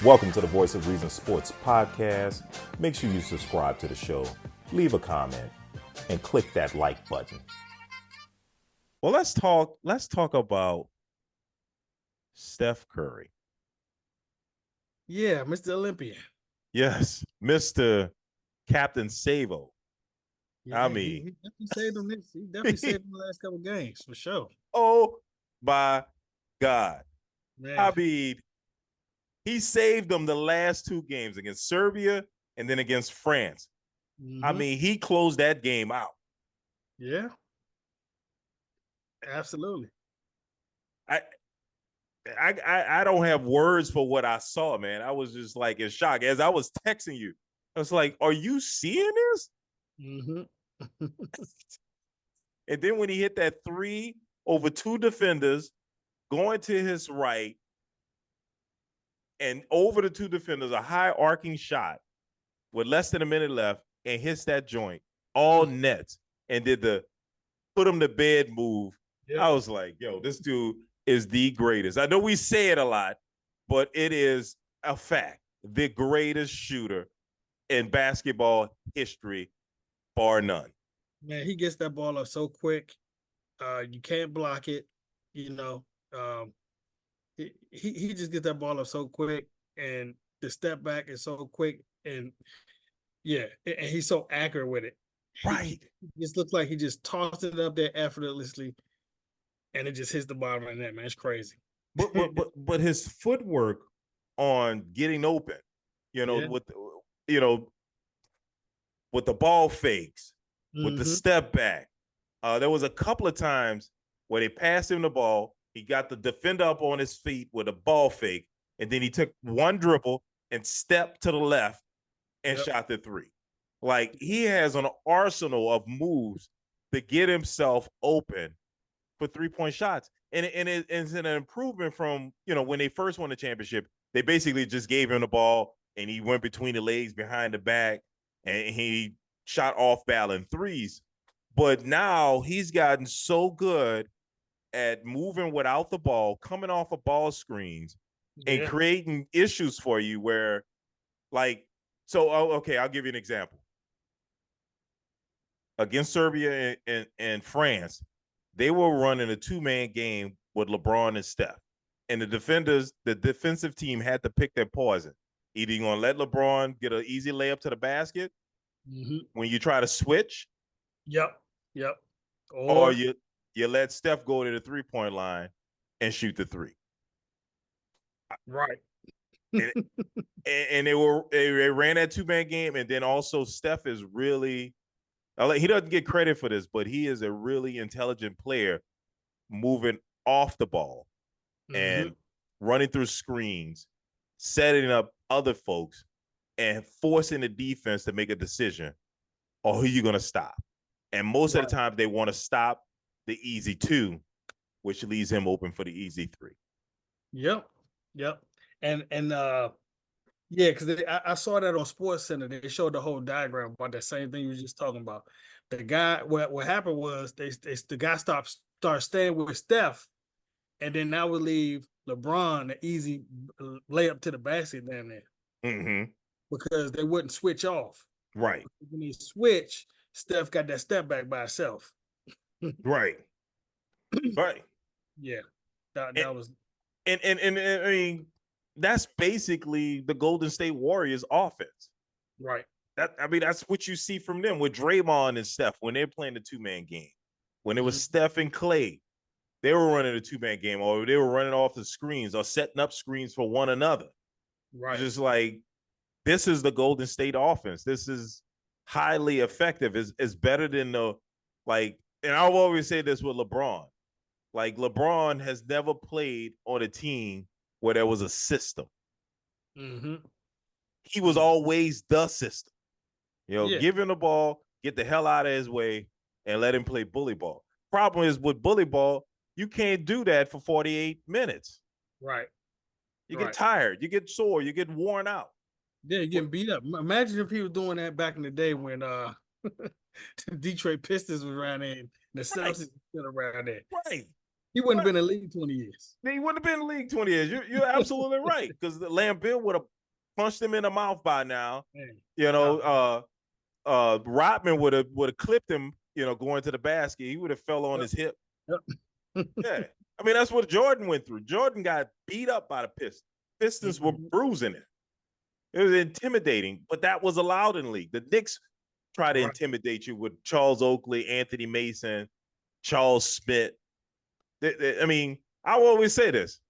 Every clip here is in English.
Welcome to the Voice of Reason Sports Podcast. Make sure you subscribe to the show, leave a comment, and click that like button. Well, let's talk about Steph Curry. Yeah, Mr. Olympian. Yes, Mr. Captain Savo. Yeah, I he mean, definitely saved him this. He definitely saved him the last couple games for sure. oh my God. Man. I mean, he saved them the last two games against Serbia and then against France. I mean, he closed that game out. Yeah. Absolutely. I don't have words for what I saw, man. I was just like in shock. As I was texting you, I was like, are you seeing this? And then when he hit that three over two defenders, going to his right and over the two defenders, a high arcing shot with less than a minute left and hits that joint, all nets, and did the put him to bed move. Yep. I was like, yo, this dude is the greatest. I know we say it a lot, but it is a fact. The greatest shooter in basketball history, bar none. Man, he gets that ball up so quick. You can't block it. You know, he just gets that ball up so quick, and the step back is so quick, and yeah, and he's so accurate with it. Right. He just looks like he just tossed it up there effortlessly, and it just hits the bottom of the net, man. It's crazy. But his footwork on getting open, with the ball fakes, with the step back. There was a couple of times where they passed him the ball. He got the defender up on his feet with a ball fake, and then he took one dribble and stepped to the left and shot the three. Like, he has an arsenal of moves to get himself open for three-point shots. And it's an improvement from, when they first won the championship, they basically just gave him the ball and he went between the legs behind the back and he shot off balance threes. But now he's gotten so good at moving without the ball, coming off of ball screens, and creating issues for you where, like, okay, I'll give you an example. Against Serbia and France, they were running a two-man game with LeBron and Steph. And the defensive team had to pick their poison. Either you're going to let LeBron get an easy layup to the basket when you try to switch. Yep. Or you let Steph go to the three-point line and shoot the three. Right. and they ran that two-man game, and then also Steph is really – he doesn't get credit for this, but he is a really intelligent player moving off the ball and running through screens, setting up other folks, and forcing the defense to make a decision on who you're going to stop. And most of the time, they want to stop the easy two, which leaves him open for the easy three. Yep. And yeah, because I saw that on Sports Center. They showed the whole diagram about that same thing you were just talking about. The guy, what happened was the guy started staying with Steph, and then now we leave LeBron the easy layup to the basket down there because they wouldn't switch off. Right. When they switch, Steph got that step back by herself. Right. Yeah, that was. And I mean, that's basically the Golden State Warriors offense. Right. That's what you see from them with Draymond and Steph when they're playing the two-man game. When it was Steph and Clay, they were running a two-man game, or they were running off the screens or setting up screens for one another. Right. Just like, this is the Golden State offense. This is highly effective. It's better than and I'll always say this with LeBron. Like, LeBron has never played on a team where there was a system. He was always the system. Give him the ball, get the hell out of his way, and let him play bully ball. Problem is, with bully ball, you can't do that for 48 minutes. Right. You get tired, you get sore, you get worn out. Yeah, you're getting beat up. Imagine if he was doing that back in the day when the Detroit Pistons was around there and the Celtics was still around there. Right. He wouldn't have been in the league 20 years. He wouldn't have been in the league 20 years. You're absolutely right. Because the Lambeau would have punched him in the mouth by now. Man. You know, Rodman would have clipped him, you know, going to the basket. He would have fell on his hip. Yep. Yeah. I mean, that's what Jordan went through. Jordan got beat up by the Pistons. Pistons were bruising it. It was intimidating, but that was allowed in the league. The Knicks try to intimidate you with Charles Oakley, Anthony Mason, Charles Smith. I mean, I will always say this,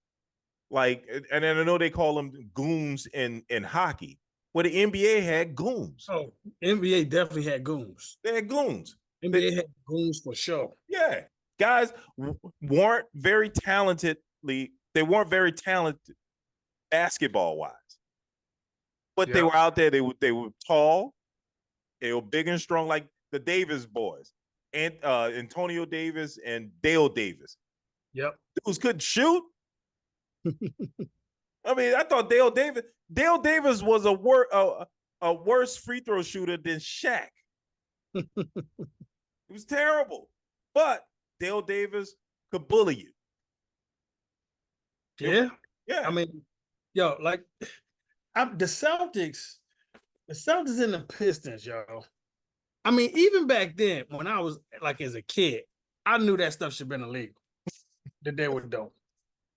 like, and I know they call them goons in hockey. Well, the NBA had goons. Oh, NBA definitely had goons. They had goons. NBA had goons for sure. Yeah, guys weren't very talentedly. They weren't very talented basketball wise, but they were out there. They were tall. They were big and strong, like the Davis boys, and Antonio Davis and Dale Davis. Yep, dudes couldn't shoot. I mean, I thought Dale Davis was a worse free throw shooter than Shaq. It was terrible, but Dale Davis could bully you. Yeah, yeah. I mean, yo, like the Celtics and the Pistons, yo. I mean, even back then, when I was like as a kid, I knew that stuff should have been illegal. That they were dope.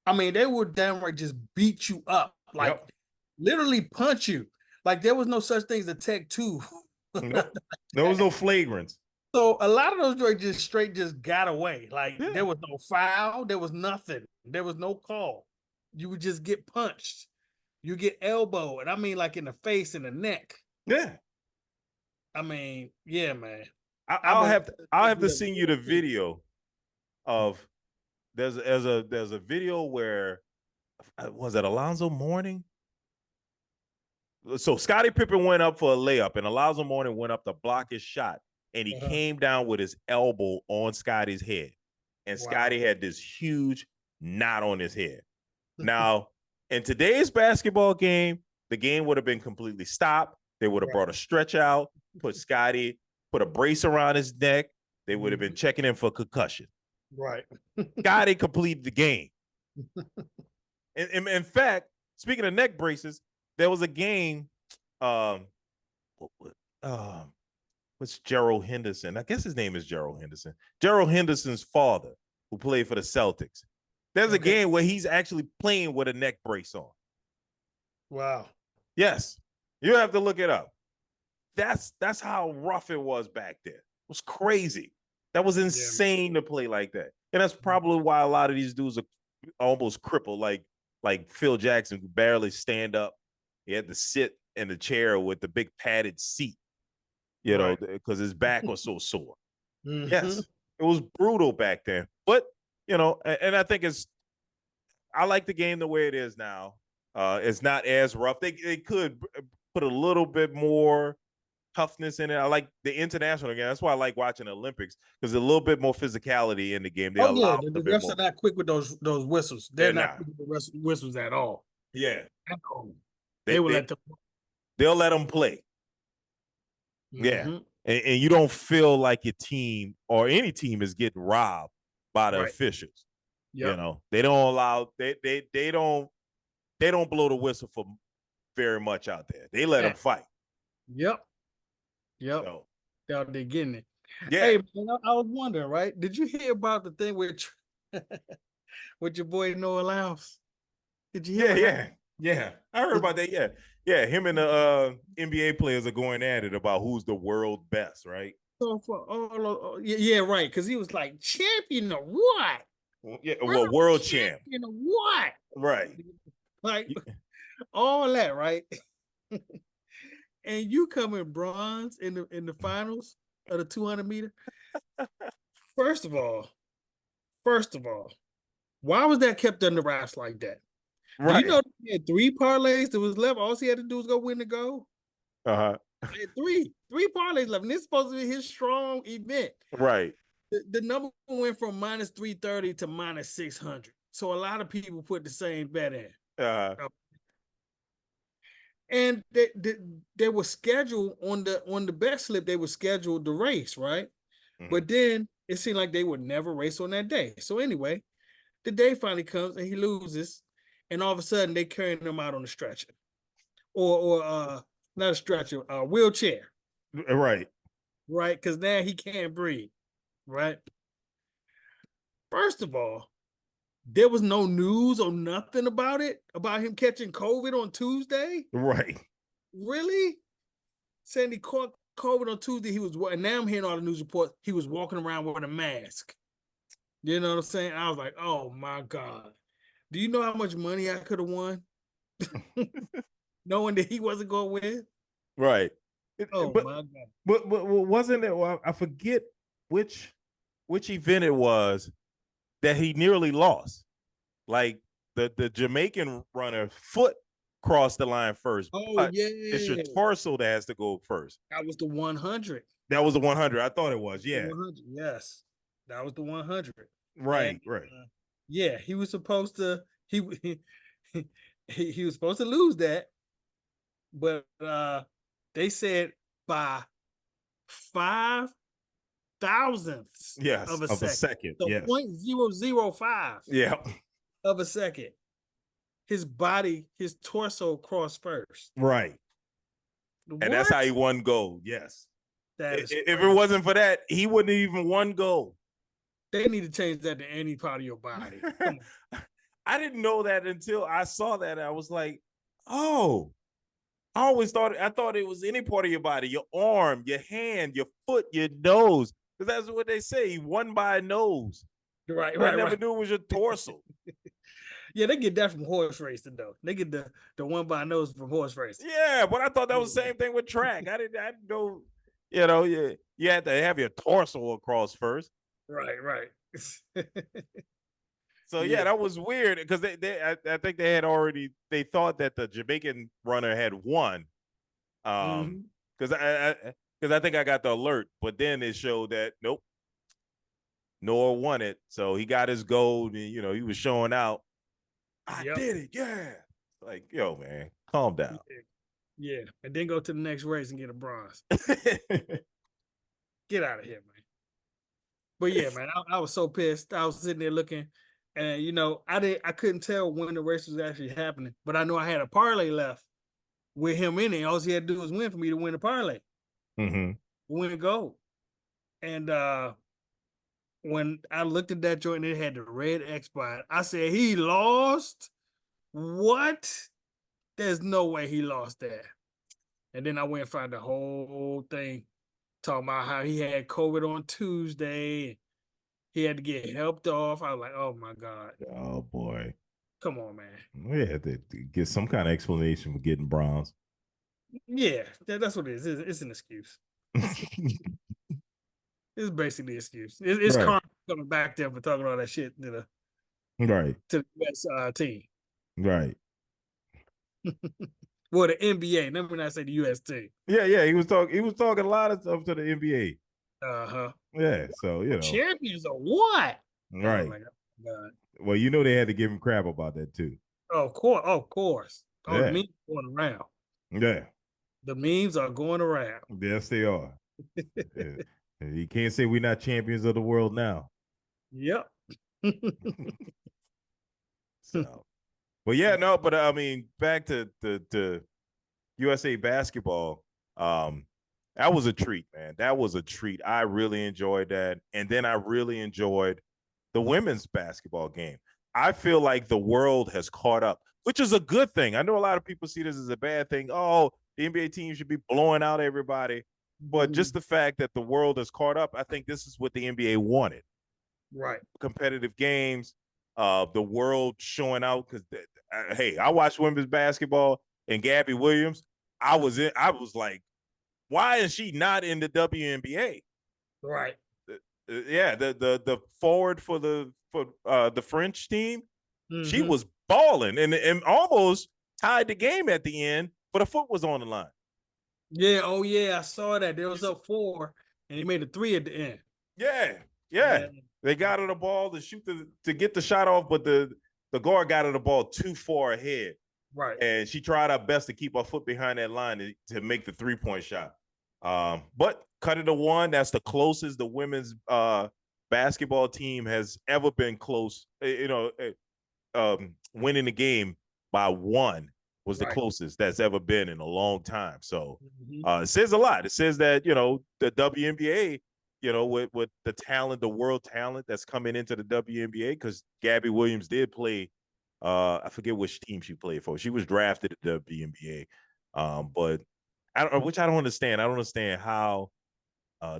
I mean, they would downright just beat you up, like literally punch you. Like there was no such thing as a Tech 2. Nope. There was no flagrants. So a lot of those drugs just straight got away. Like there was no foul, there was nothing, there was no call. You would just get punched. You get elbowed, and I mean like in the face and the neck. Yeah. I mean, yeah, man. I'll have to send you the video of there's a video where was it Alonzo Mourning? So Scottie Pippen went up for a layup, and Alonzo Mourning went up to block his shot, and he came down with his elbow on Scottie's head, and Scottie had this huge knot on his head. Now, in today's basketball game, the game would have been completely stopped. They would have brought a stretch out, put a brace around his neck. They would have been checking in for concussion. Right. Scottie completed the game. In fact, speaking of neck braces, there was a game. What's Gerald Henderson? I guess his name is Gerald Henderson. Gerald Henderson's father, who played for the Celtics. There's a game where he's actually playing with a neck brace on. Wow. Yes. You have to look it up. That's how rough it was back then. It was crazy. That was insane to play like that. And that's probably why a lot of these dudes are almost crippled, like Phil Jackson, who barely stand up. He had to sit in the chair with the big padded seat, you know, because his back was so sore. Yes, it was brutal back then. But, you know, and I think I like the game the way it is now. It's not as rough. They could put a little bit more toughness in it. I like the international game. That's why I like watching the Olympics, because there's a little bit more physicality in the game. The refs are not quick with those whistles. They're not quick with the whistles at all. Yeah. They will let them. They'll let them play. Yeah. And you don't feel like your team or any team is getting robbed by the officials. Yep. You know, they don't allow they don't blow the whistle for very much out there. They let them fight. Yep. So, they're getting it. Yeah. Hey, man, I was wondering, right? Did you hear about the thing with your boy Noah Lyles? Did you hear? Yeah. I heard about that. Yeah. Him and the NBA players are going at it about who's the world best, right? So right. Because he was like, champion of what? Yeah, well, world champ. Champion of what? Right. Like all that, right? And you come in bronze in the finals of the 200 meter. First of all, why was that kept under wraps like that? Right. Do you know he had 3 parlays that was left? All he had to do was go win the gold. He had three parlays left, and this is supposed to be his strong event. Right. The number went from minus 330 to minus 600. So a lot of people put the same bet in. And they were scheduled on the bet slip. They were scheduled the race, right? But then it seemed like they would never race on that day. So anyway, the day finally comes and he loses, and all of a sudden they carrying him out on a stretcher, or not a stretcher, a wheelchair, Right. right? Because now he can't breathe, right? First of all, there was no news or nothing about it, about him catching COVID on Tuesday. Right. Really? Saying he caught COVID on Tuesday. And now I'm hearing all the news reports. He was walking around with a mask. You know what I'm saying? I was like, oh my God. Do you know how much money I could have won? Knowing that he wasn't going to win? Right. Oh my God. But wasn't it? Well, I forget which event it was that he nearly lost. Like the Jamaican runner foot crossed the line first. Oh yeah. It's your torso that has to go first. That was the 100. That was the 100. I thought it was. Yeah. 100. Yes. That was the 100. Right. And, right. Yeah, he was supposed to. He was supposed to lose that, but they said by 5,000ths of a second. So yes. 0.005 yeah. of a second. His torso crossed first. Right. What? And that's how he won gold. Yes. If it wasn't for that, he wouldn't have even won gold. They need to change that to any part of your body. Come on. I didn't know that until I saw that. I was like, oh, I thought it was any part of your body, your arm, your hand, your foot, your nose. Because that's what they say. He won by a nose. Right. I never knew it was your torso. Yeah, they get that from horse racing, though. They get the one by nose from horse racing. Yeah, but I thought that was the same thing with track. I didn't know, you had to have your torso across first. Right. So yeah, that was weird because I think they thought that the Jamaican runner had won, because I think I got the alert, but then it showed that nope, Noah won it, so he got his gold, and he was showing out. I did it, yeah. Like, yo, man, calm down. Yeah, and then go to the next race and get a bronze. Get out of here, man. But yeah, man, I was so pissed. I was sitting there looking, and I couldn't tell when the race was actually happening, but I know I had a parlay left with him in it. All he had to do was win for me to win the parlay. Win gold. And when I looked at that joint and it had the red X by it, I said, he lost? What? There's no way he lost that. And then I went and found the whole thing talking about how he had COVID on Tuesday. He had to get helped off. I was like, oh my God. Oh boy. Come on, man. We had to get some kind of explanation for getting bronze. Yeah, that's what it is. It's an excuse. It's basically an excuse. It's right. Karma coming back there for talking all that shit to the U.S. Team. Right. Well, the NBA. Let me not say the U.S. team. Yeah. He was talking a lot of stuff to the NBA. Yeah. So champions of what? Right. Oh my God. Well, they had to give him crap about that too. Oh, of course. Oh, yeah. The memes are going around. Yeah. The memes are going around. Yes, they are. You can't say we're not champions of the world now. Yep. So, well, yeah, no, but I mean, back to the USA basketball. That was a treat, man. That was a treat. I really enjoyed that, and then I really enjoyed the women's basketball game. I feel like the world has caught up, which is a good thing. I know a lot of people see this as a bad thing. Oh, the NBA team should be blowing out everybody. But just the fact that the world has caught up, I think this is what the NBA wanted. Right. Competitive games, the world showing out. Because, hey, I watched women's basketball and Gabby Williams. I was like, why is she not in the WNBA? Right. Yeah, the forward for the French team, she was balling and almost tied the game at the end, but a foot was on the line. Yeah, oh yeah, I saw that. There was up 4, and he made a 3 at the end. Yeah. They got her the ball to shoot to get the shot off, but the guard got her the ball too far ahead. Right. And she tried her best to keep her foot behind that line to make the 3-point shot. But cut it to 1. That's the closest the women's basketball team has ever been close. Winning the game by one was the closest that's ever been in a long time. So it says a lot. It says that, the WNBA, with the talent, the world talent that's coming into the WNBA, because Gabby Williams did play. I forget which team she played for. She was drafted at the WNBA, but I don't understand. I don't understand how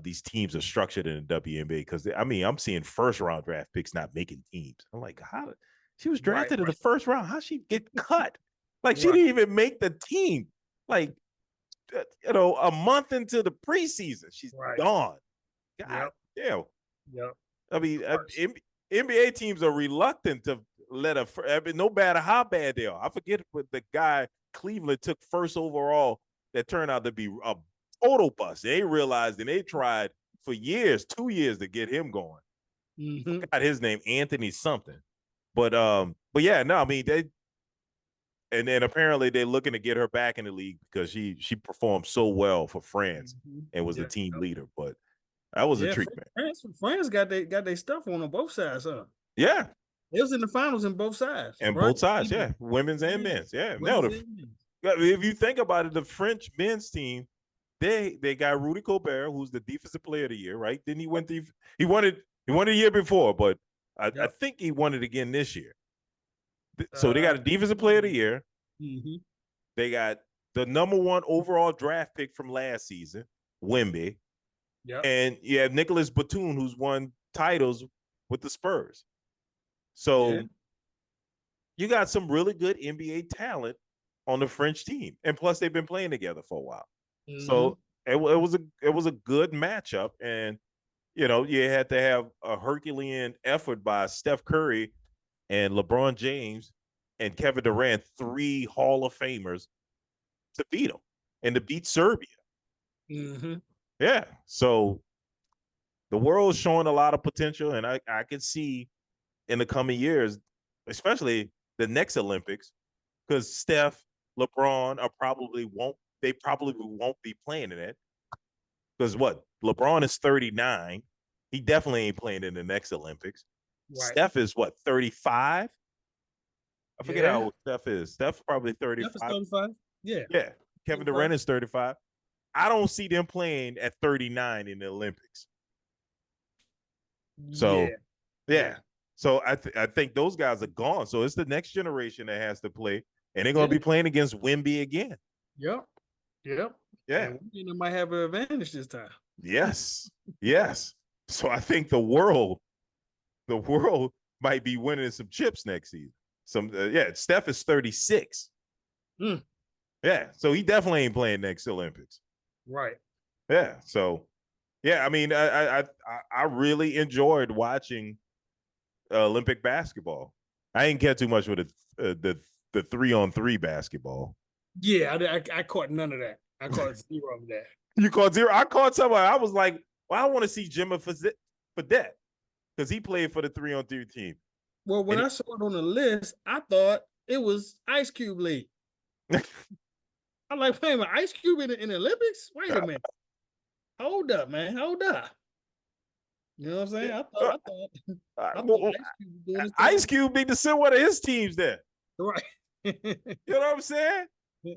these teams are structured in the WNBA, because I'm seeing first round draft picks not making teams. I'm like, how? She was drafted in the first round. How'd she get cut? Like, she didn't even make the team. Like, a month into the preseason, she's gone. God damn. Yep. I mean, NBA teams are reluctant to let no matter how bad they are. I forget what the guy Cleveland took first overall that turned out to be a total bust. They realized, and they tried for years, 2 years, to get him going. Forgot his name, Anthony something. But yeah, no, I mean, and then apparently they're looking to get her back in the league because she performed so well for France and was the team leader. But that was a treatment. France got their stuff on both sides, huh? Yeah. It was in the finals in both sides. And both sides, yeah. Women's and men's. Yeah. If you think about it, the French men's team, they got Rudy Gobert, who's the defensive player of the year, right? Didn't he win he won it a year before, but I think he won it again this year. So they got a defensive player of the year. They got the number 1 overall draft pick from last season, Wemby. And you have Nicholas Batum, who's won titles with the Spurs. So you got some really good NBA talent on the French team. And plus, they've been playing together for a while. So it was a good matchup. And, you had to have a Herculean effort by Steph Curry and LeBron James and Kevin Durant, 3 Hall of Famers, to beat them and to beat Serbia. Yeah. So the world's showing a lot of potential, and I can see in the coming years, especially the next Olympics, because Steph, LeBron probably won't be playing in it. Because LeBron is 39. He definitely ain't playing in the next Olympics. Steph is 35? I forget how old Steph is. Steph's probably 35. Steph is 35. Yeah. Yeah. Kevin Durant is 35. I don't see them playing at 39 in the Olympics. So, yeah. So I think those guys are gone. So it's the next generation that has to play, and they're going to be playing against Wemby again. Yep. Yeah. And they might have an advantage this time. Yes. So I think the world might be winning some chips next season. Steph is 36. Yeah, so he definitely ain't playing next Olympics. Right. Yeah. So, yeah, I mean, I really enjoyed watching Olympic basketball. I didn't care too much with the 3-on-3 basketball. Yeah, I caught none of that. I caught 0 of that. You caught 0? I caught somebody. I was like, well, I want to see Jimmy Fredette, because he played for the 3-on-3 team. Well, when I saw it on the list, I thought it was Ice Cube League. I'm like, wait a minute, Ice Cube in the Olympics? Wait a minute. Hold up, man. Hold up. You know what I'm saying? I thought Ice Cube need to send one of his teams there. Right. You know what I'm saying?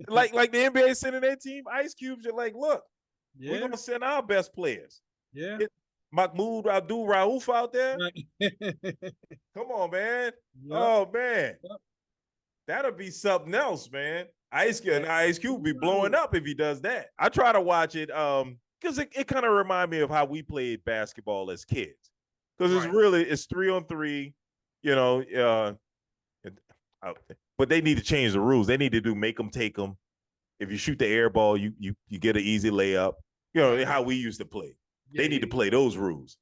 Like the NBA sending their team, Ice Cube's are like, look, we're going to send our best players. Yeah. Mahmoud Abdul-Rauf out there. Right. Come on, man. Yep. Oh, man. Yep. That'll be something else, man. Ice Cube be blowing up if he does that. I try to watch it because it kind of reminds me of how we played basketball as kids. Because it's 3-on-3, but they need to change the rules. They need to make them take them. If you shoot the air ball, you get an easy layup. How we used to play. They need to play those rules.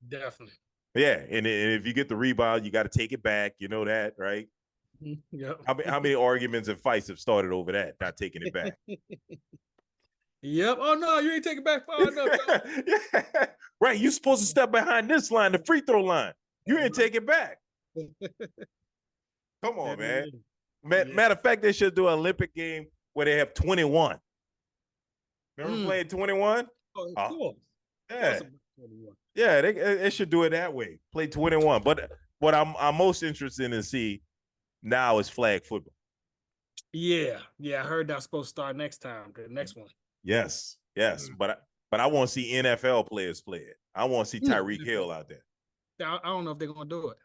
Definitely. Yeah, and if you get the rebound, you got to take it back. You know that, right? Yep. How many arguments and fights have started over that, not taking it back? Yep. Oh, no, you ain't taking back far enough. Yeah. Right, you're supposed to step behind this line, the free throw line. You ain't take it back. Come on, man. Matter of fact, they should do an Olympic game where they have 21. Remember playing 21? Oh, of course. Yeah. Yeah, they should do it that way. Play 21. But what I'm most interested in to see now is flag football. Yeah, I heard that's supposed to start next time. The next one. Yes, but I want to see NFL players play it. I want to see Yeah, Tyreek Hill out there. I don't know if they're gonna do it.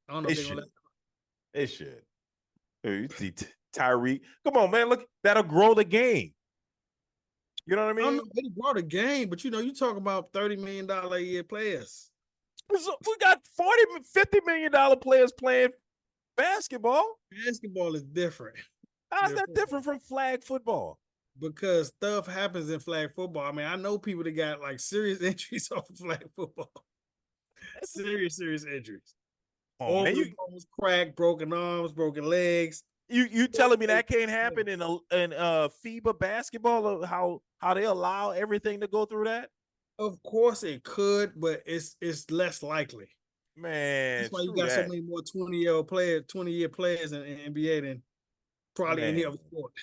I don't know They if they're gonna. should. They should. You see Tyreek. Come on, man. Look, that'll grow the game. You know what I I mean? don't know. They brought a game, but you talk about $30 million a year players. We got $40-50 million players playing basketball. Basketball is different. How's that different from flag football? Because stuff happens in flag football. I mean, I know people that got like serious injuries off of flag football. serious injuries. Oh, man, bones cracked, broken arms, broken legs. You telling me that can't happen in FIBA basketball? How they allow everything to go through that? Of course it could, but it's less likely. Man, that's why you got so many more 20-year players in NBA than probably any other sport.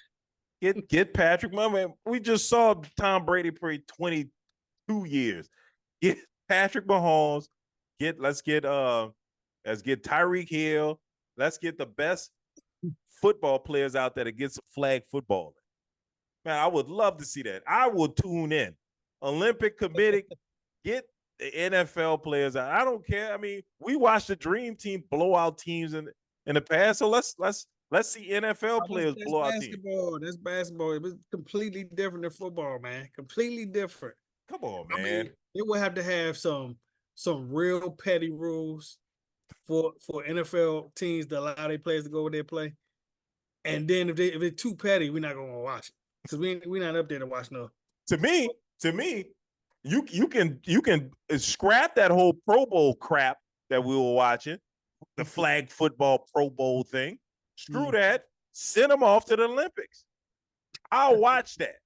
Get Patrick. Man, we just saw Tom Brady play 22 years. Get Patrick Mahomes. Let's get Tyreek Hill. Let's get the best football players out there to get some flag football. Man, I would love to see that. I will tune in. Olympic Committee, get the NFL players out. I don't care. I mean, we watched the Dream Team blow out teams in the past, so let's see NFL players blow out teams. That's basketball. It was completely different than football, man. Completely different. Come on, man. I mean, they would have to have some real petty rules for NFL teams to allow their players to go over there and play. And then if it's too petty, we're not gonna watch it because we're not up there to watch no. To me, you can scrap that whole Pro Bowl crap that we were watching, the flag football Pro Bowl thing. Screw that. Send them off to the Olympics. I'll watch that.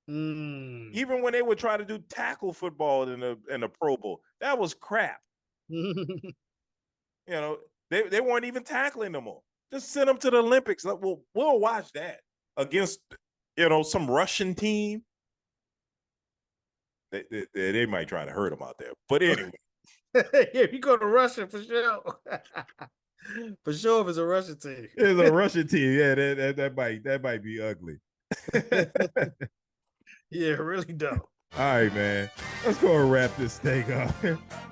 Even when they would try to do tackle football in the Pro Bowl, that was crap. They weren't even tackling them all. Just send them to the Olympics. Like, we'll watch that against some Russian team. They might try to hurt them out there, but anyway. Yeah, you go to Russia for sure. For sure, if it's a Russian team. It's a Russian team. Yeah, that might be ugly. Yeah, really dope. All right, man. Let's go and wrap this thing up.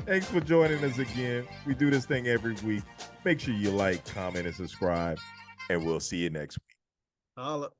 Thanks for joining us again. We do this thing every week. Make sure you like, comment, and subscribe, and we'll see you next week. Holla.